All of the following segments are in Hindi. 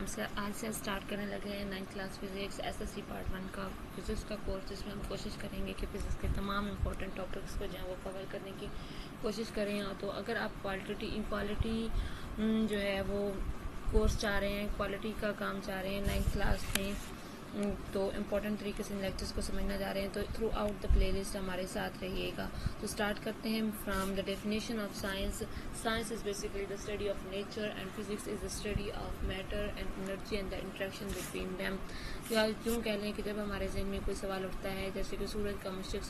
हम से आज से स्टार्ट करने लगे हैं 9th class physics SSC part 1 का फिज़िक्स का कोर्स, जिसमें हम कोशिश करेंगे कि फिज़िक्स के तमाम इंपॉर्टेंट टॉपिक्स को जो है वो कवर करने की कोशिश करें। तो अगर आप क्वालिटी जो है वो कोर्स चाह रहे हैं, क्वालिटी का काम चाह रहे हैं 9th क्लास में, तो इम्पॉर्टेंट तरीके से लेक्चर्स को समझना जा रहे हैं, तो थ्रू आउट द प्लेलिस्ट हमारे साथ रहिएगा। तो स्टार्ट करते हैं from the definition of science. Science is basically the study of nature and physics is the study of matter and energy and the interaction between them. या यूँ कह लें कि जब हमारे जहन में कोई सवाल उठता है, जैसे कि सूरज का मशरिक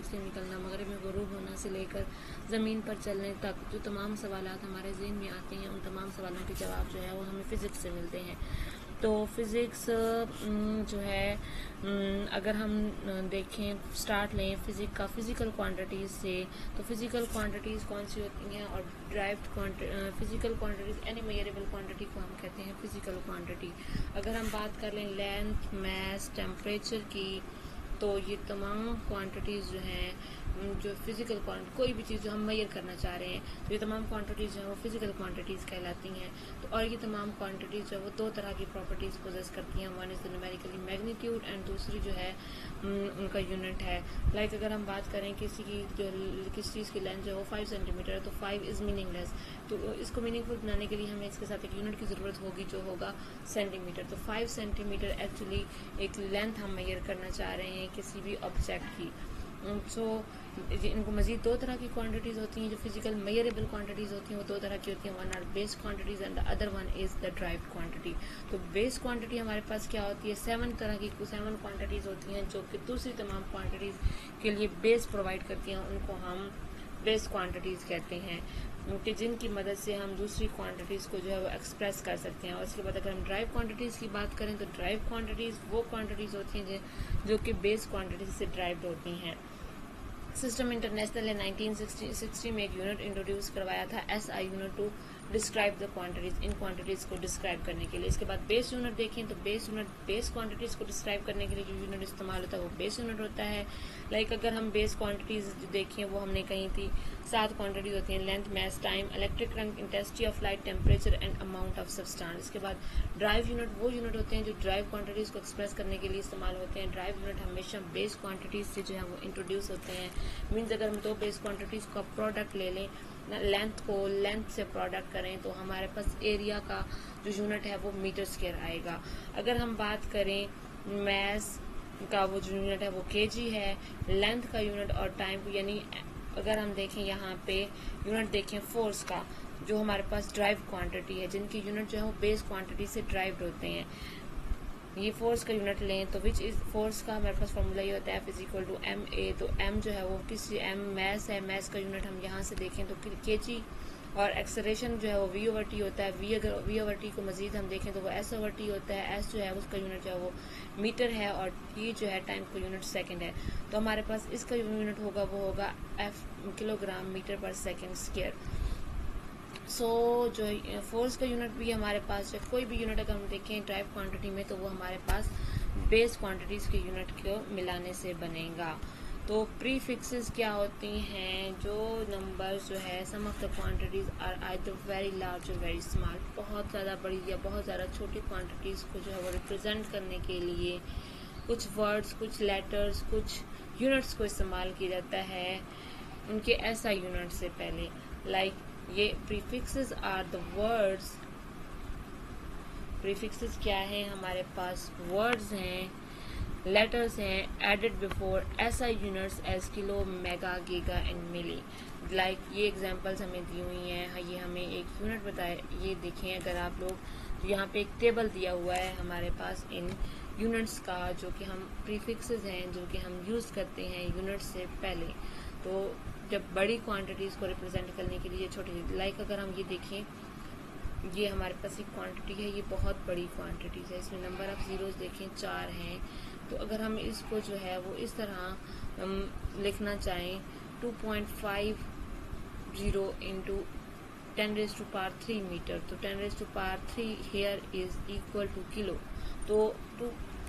से निकलना, मगरिब में गुरूब होना से लेकर ज़मीन पर चलने तक जो तमाम सवालात हमारे जहन में आते हैं, उन तमाम सवालों के जवाब जो है वो हमें फ़िज़िक्स से मिलते हैं। तो फिज़िक्स जो है, अगर हम देखें, स्टार्ट लें फिज़िक्स का फिज़िकल क्वांटिटीज़ से, तो फिज़िकल क्वांटिटीज़ कौन सी होती हैं, और derived physical quantities any measurable quantity को हम कहते हैं फिज़िकल क्वांटिटी। अगर हम बात कर लें लेंथ, मास, टेम्परेचर की, तो ये तमाम क्वांटिटीज़ जो हैं, जो फिज़िकल क्वांटिटी, कोई भी चीज़ जो हम मेजर करना चाह रहे हैं, तो ये तमाम क्वांटिटीज़ जो हैं वो फिज़िकल क्वांटिटीज़ कहलाती हैं। तो और ये तमाम क्वांटिटीज़ जो है वो दो तरह की प्रॉपर्टीज़ पोजेस करती हैं। One is the numerically magnitude and दूसरी जो है उनका यूनिट है। लाइक अगर हम बात करें किसी चीज़ की लेंथ जो है वो 5 सेंटीमीटर है, तो 5 इज़ मीनिंगलेस। तो इसको मीनिंगफुल बनाने के लिए हमें इसके साथ एक यूनिट की ज़रूरत होगी, जो होगा सेंटीमीटर। तो 5 सेंटीमीटर एक्चुअली एक लेंथ हम मेजर करना चाह रहे हैं किसी भी ऑब्जेक्ट की। सो इनको मज़ीद दो तरह की क्वांटिटीज़ होती हैं, जो फिजिकल मेजरेबल क्वांटिटीज़ होती हैं वो दो तरह की होती हैं। One are base quantities and the other one is the derived quantity. तो बेस क्वांटिटी हमारे पास क्या होती है, 7 क्वांटिटीज़ होती हैं, जो कि दूसरी तमाम क्वांटिटीज़ के लिए बेस प्रोवाइड करती हैं। उनको हम बेस क्वांटिटीज़ कहते हैं, कि जिनकी मदद से हम दूसरी क्वांटिटीज़ को जो है वो एक्सप्रेस कर सकते हैं। और उसके बाद अगर हम ड्राइव क्वांटिटीज़ की बात करें, तो ड्राइव क्वांटिटीज़ वो क्वांटिटीज़ होती हैं जो कि बेस क्वांटिटीज से ड्राइव्ड होती हैं। सिस्टम इंटरनेशनल ने 1960 में एक यूनिट इंट्रोड्यूस करवाया था, SI unit, to describe the quantities, इन क्वांटिटीज़ को डिस्क्राइब करने के लिए। इसके बाद बेस यूनिट देखें, तो बेस यूनिट बेस क्वांटिटीज़ को डिस्क्राइब करने के लिए जो यूनिट इस्तेमाल होता है वो बेस यूनिट होता है। लाइक अगर हम बेस क्वांटिटीज़ देखें, वो हमने कही थी 7 क्वांटिटीज़ होती हैं, length, mass, time, electric current, intensity of light, temperature and amount of substance. इसके बाद ड्राइव यूनिट वो यूनिट होते हैं जो ड्राइव क्वांटिटीज़ को एक्सप्रेस करने के लिए इस्तेमाल होते हैं। ड्राइव यूनिट हमेशा बेस क्वांटिटीज़ से जो है वो इंट्रोड्यूस होते हैं। मीन्स अगर हम दो बेस क्वांटिटीज़ का प्रोडक्ट ले लें, लेंथ से प्रोडक्ट करें, तो हमारे पास एरिया का जो यूनिट है वो मीटर स्क्वायर आएगा। अगर हम बात करें मास का, वो जो यूनिट है वो केजी है। लेंथ का यूनिट और टाइम, यानी अगर हम देखें यहाँ पे यूनिट देखें फोर्स का, जो हमारे पास ड्राइव क्वांटिटी है, जिनकी यूनिट जो है वो बेस क्वांटिटी से ड्राइव्ड होते हैं। ये फोर्स का यूनिट लें, तो विच इज फोर्स का हमारे पास फॉर्मूला ये होता है F=ma। तो m जो है वो किसी m मैस है, मैस का यूनिट हम यहाँ से देखें तो kg, और एक्सेलरेशन जो है वो v/t होता है। अगर v/t को मजीद हम देखें तो वो s/t होता है। s जो है उसका यूनिट जो है वो मीटर है, और t जो है टाइम का यूनिट सेकंड है। तो हमारे पास इसका यूनिट होगा वो होगा f किलोग्राम मीटर पर सेकेंड स्क्वायर। सो जो फोर्स का यूनिट भी हमारे पास है, कोई भी यूनिट अगर हम देखें ड्राइव क्वांटिटी में, तो वो हमारे पास बेस क्वांटिटीज़ के यूनिट को मिलाने से बनेगा। तो प्रीफिक्सेस क्या होती हैं, जो नंबर जो है, sum of the quantities are either very large और वेरी स्मॉल, बहुत ज़्यादा बड़ी या बहुत ज़्यादा छोटी क्वांटिटीज़ को जो है वो रिप्रेजेंट करने के लिए कुछ वर्ड्स, कुछ लेटर्स, कुछ यूनिट्स को इस्तेमाल किया जाता है उनके ऐसा यूनिट से पहले। लाइक ये prefixes are the words. Prefixes क्या है, हमारे पास वर्ड्स हैं, लेटर्स हैं, added before SI units as kilo, mega, giga and milli. Like ये एग्जांपल्स हमें दी हुई हैं, ये हमें एक यूनिट बताए। ये देखें, अगर आप लोग, यहाँ पे एक टेबल दिया हुआ है हमारे पास इन यूनिट्स का, जो कि हम प्रीफिक्सेस हैं, जो कि हम यूज़ करते हैं यूनिट से पहले। तो जब बड़ी क्वांटिटीज़ को रिप्रेजेंट करने के लिए छोटी, लाइक अगर हम ये देखें, ये हमारे पास एक क्वांटिटी है, ये बहुत बड़ी क्वांटिटीज़ है, इसमें नंबर ऑफ ज़ीरोज़ देखें 4 हैं। तो अगर हम इसको जो है वो इस तरह लिखना चाहें, 2.50 इंटू 10⁻³ मीटर, तो 10⁻³ here is equal two kilo. तो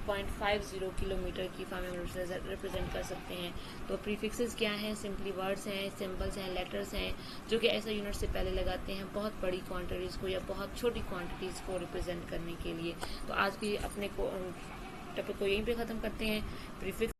8.50 किलोमीटर की 5 मिनट्स से रिप्रेजेंट कर सकते हैं। तो प्रीफिक्सेस क्या हैं? सिंपली वर्ड्स हैं, सिंबल्स हैं, लेटर्स हैं, जो कि ऐसा यूनिट से पहले लगाते हैं बहुत बड़ी क्वांटिटीज़ को या बहुत छोटी क्वांटिटीज़ को रिप्रेजेंट करने के लिए। तो आज की अपने टॉपिक को यहीं पे ख़त्म करते हैं। प्रीफिक्स